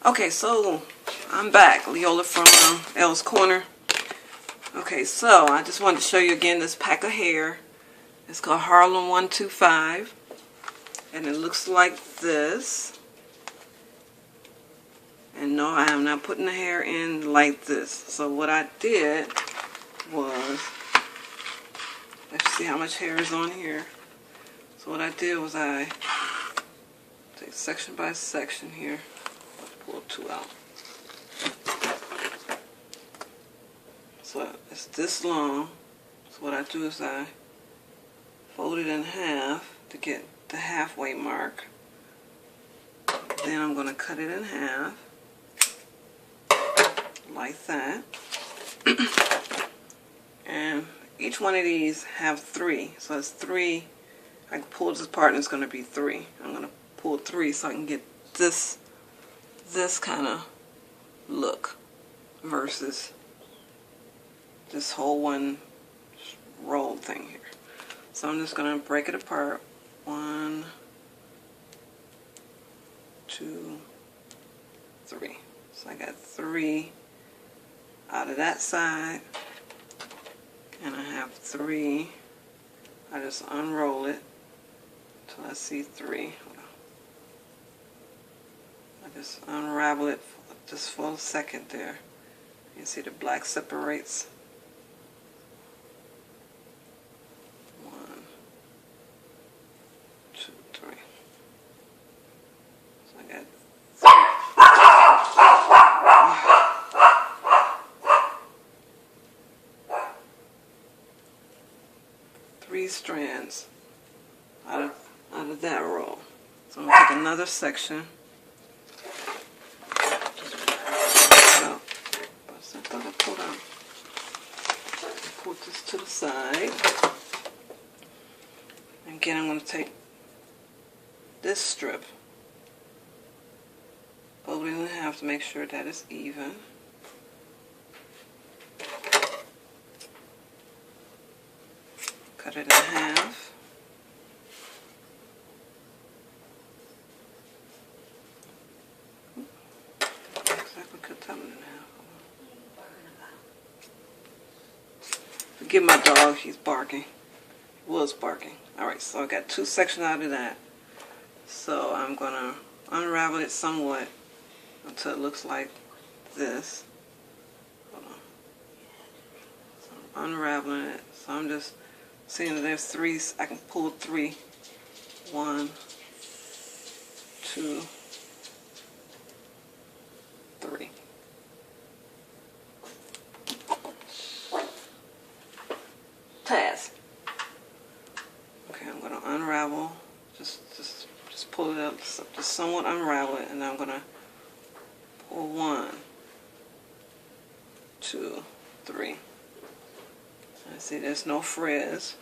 Okay, so I'm back, Leola from Elle's Corner. Okay, so I just wanted to show you again this pack of hair. It's called Harlem 125, and it looks like this. And no, I am not putting the hair in like this. So what I did was, let's see how much hair is on here. So what I did was I take section by section here. Let's pull two out. So it's this long. So what I do is I fold it in half to get the halfway mark. Then I'm going to cut it in half like that. And each one of these have 3. So it's 3. I can pull this apart and it's going to be 3. I'm going to pull 3 so I can get this kind of look versus this whole one roll thing here. So I'm just going to break it apart. 1, 2, 3. So I got 3 out of that side, and I have 3. I just unroll it until I see 3. Hold on. I just unravel it just for a second there. You see the black separates. 1, 2, 3. So I got 3 strands out of that roll. So I'm going to take another section. Put this to the side. And again, I'm going to take this strip, fold it in half to make sure that it's even. Cut it in half. Exactly, cut that one in half. Forgive my dog, he's barking. He was barking. Alright, so I got 2 sections out of that. So I'm going to unravel it somewhat until it looks like this. Hold on. So I'm unraveling it. So I'm just seeing that there's 3. I can pull 3. 1, 2, 3. Task. Okay, I'm going to unravel. Just pull it up, just somewhat unravel it, and I'm going to pull 1, 2, 3. I see there's no frizz,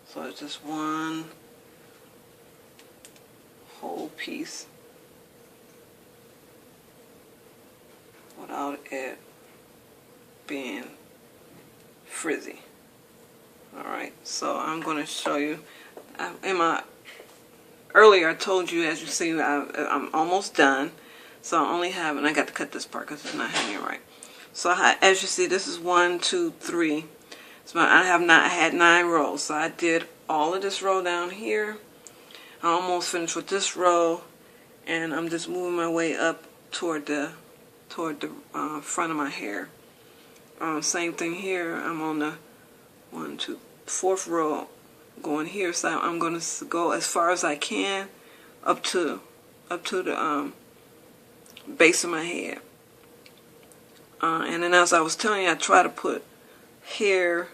so it's just one whole piece without it being frizzy. Alright, so I'm going to show you. Earlier I told you, as you see, I'm almost done. So I only have, and I got to cut this part because it's not hanging right. So as you see, this is 1, 2, 3. So I had 9 rows. So I did all of this row down here. I almost finished with this row, and I'm just moving my way up toward the front of my hair. Same thing here. I'm on the 1, 2, 4th row going here. So I'm going to go as far as I can up to the base of my head. And then, as I was telling you, I try to put hair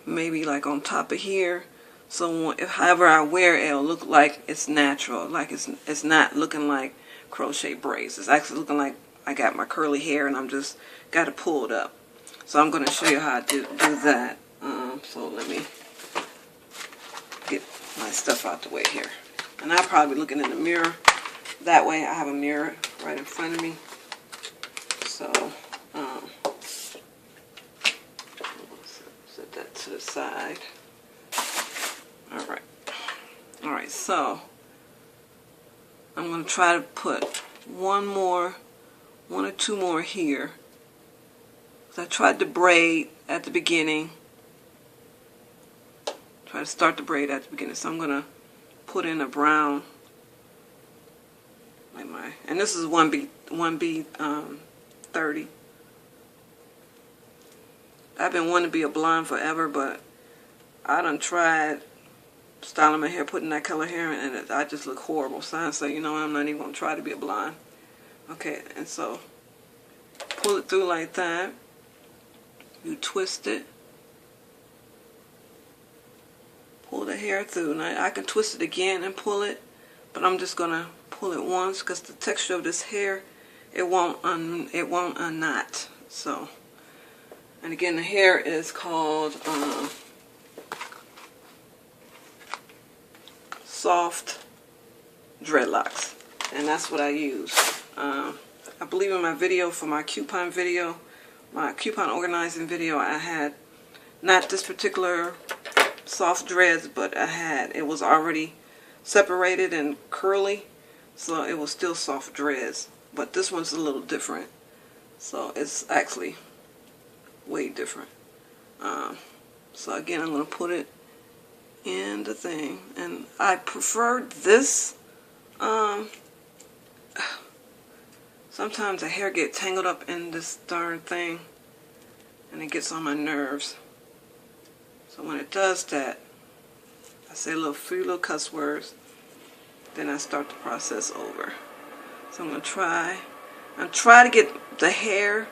maybe on top of here, so if however I wear it, it'll look like it's natural, like it's not looking like crochet braids. It's actually looking like I got my curly hair and I'm just got to pull it up. So I'm going to show you how I do that. So let me get my stuff out the way here, and I'll probably be looking in the mirror. That way I have a mirror right in front of me. So set that to the side. Alright, so I'm going to try to put one more 1 or 2 more here. So I tried to braid at the beginning. Try to start the braid at the beginning. So I'm going to put in a brown, like and this is 1B 30. I've been wanting to be a blonde forever, but I done tried styling my hair, putting that color hair in, and I just look horrible. So I say, you know, I'm not even going to try to be a blonde. Okay, and so pull it through like that. You twist it. Pull the hair through. Now I can twist it again and pull it, but I'm just gonna pull it once because the texture of this hair, it won't unknot. So, and again, the hair is called soft dreadlocks, and that's what I use. I believe in my video for my coupon video, my coupon organizing video, I had not this particular soft dreads, but it was already separated and curly, so it was still soft dreads, but this one's a little different, so it's actually way different. So again, I'm going to put it in the thing, and I prefer this. Sometimes the hair gets tangled up in this darn thing and it gets on my nerves. So when it does that, I say a few little cuss words, then I start the process over. So I'm going to try to get the hair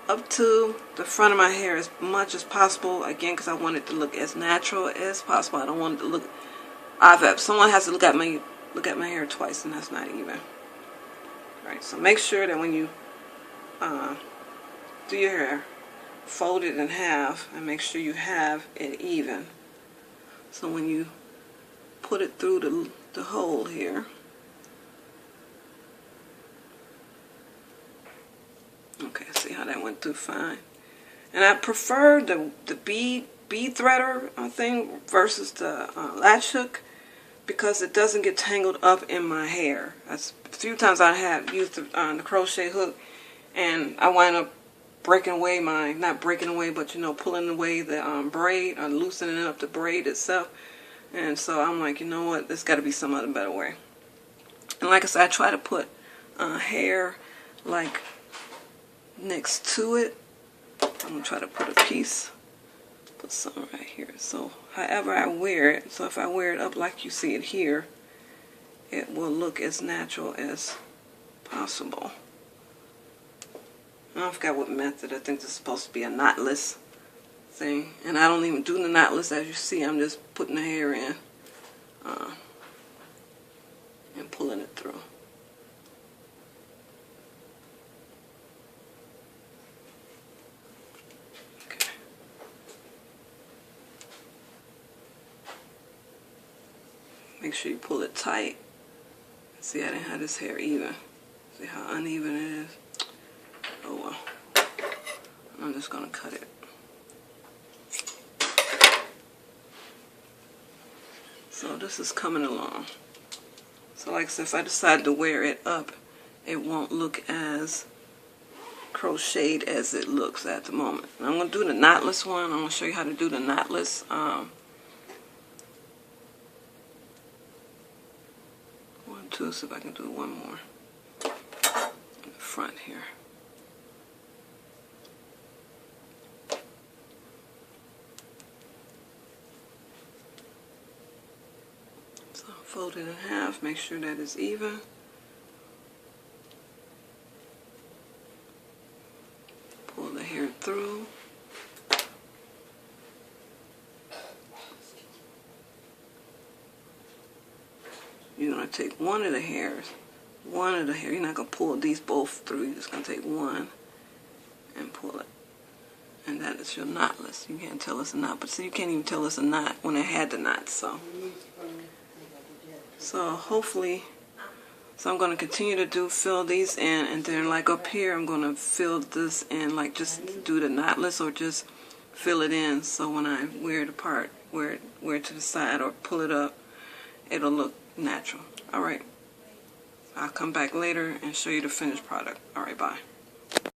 up to the front of my hair as much as possible, again, because I want it to look as natural as possible. I don't want it to look, someone has to look at my hair twice, and that's not even. Right, so make sure that when you do your hair, fold it in half and make sure you have it even. So when you put it through the hole here, okay, see how that went through fine. And I prefer the bead threader thing versus the latch hook, because it doesn't get tangled up in my hair. That's a few times I have used the crochet hook, and I wind up breaking away not breaking away, but you know, pulling away the braid, or loosening up the braid itself. And so I'm like, you know what, there's got to be some other better way. And like I said, I try to put hair like next to it. I'm going to try to put a piece, put some right here. So however I wear it, so if I wear it up like you see it here, it will look as natural as possible. I forgot what method. I think this is supposed to be a knotless thing, and I don't even do the knotless. As you see, I'm just putting the hair in and pulling it through. Okay. Make sure you pull it tight. See, I didn't have this hair even. See how uneven it is? Oh well. I'm just going to cut it. So this is coming along. So like I said, if I decide to wear it up, it won't look as crocheted as it looks at the moment. And I'm going to do the knotless one. I'm going to show you how to do the knotless. One, two, see if I can do one more in the front here. Fold it in half, make sure that it's even. Pull the hair through. You're going to take one of the hairs, you're not going to pull these both through, you're just going to take one and pull it. And that is your knotless. You can't tell it's a knot, but see, you can't even tell it's a knot when it had the knot, So hopefully, I'm going to continue to fill these in, and then like up here, I'm going to fill this in, like just do the knotless or just fill it in, so when I wear it apart, wear it to the side or pull it up, it'll look natural. Alright, I'll come back later and show you the finished product. Alright, bye.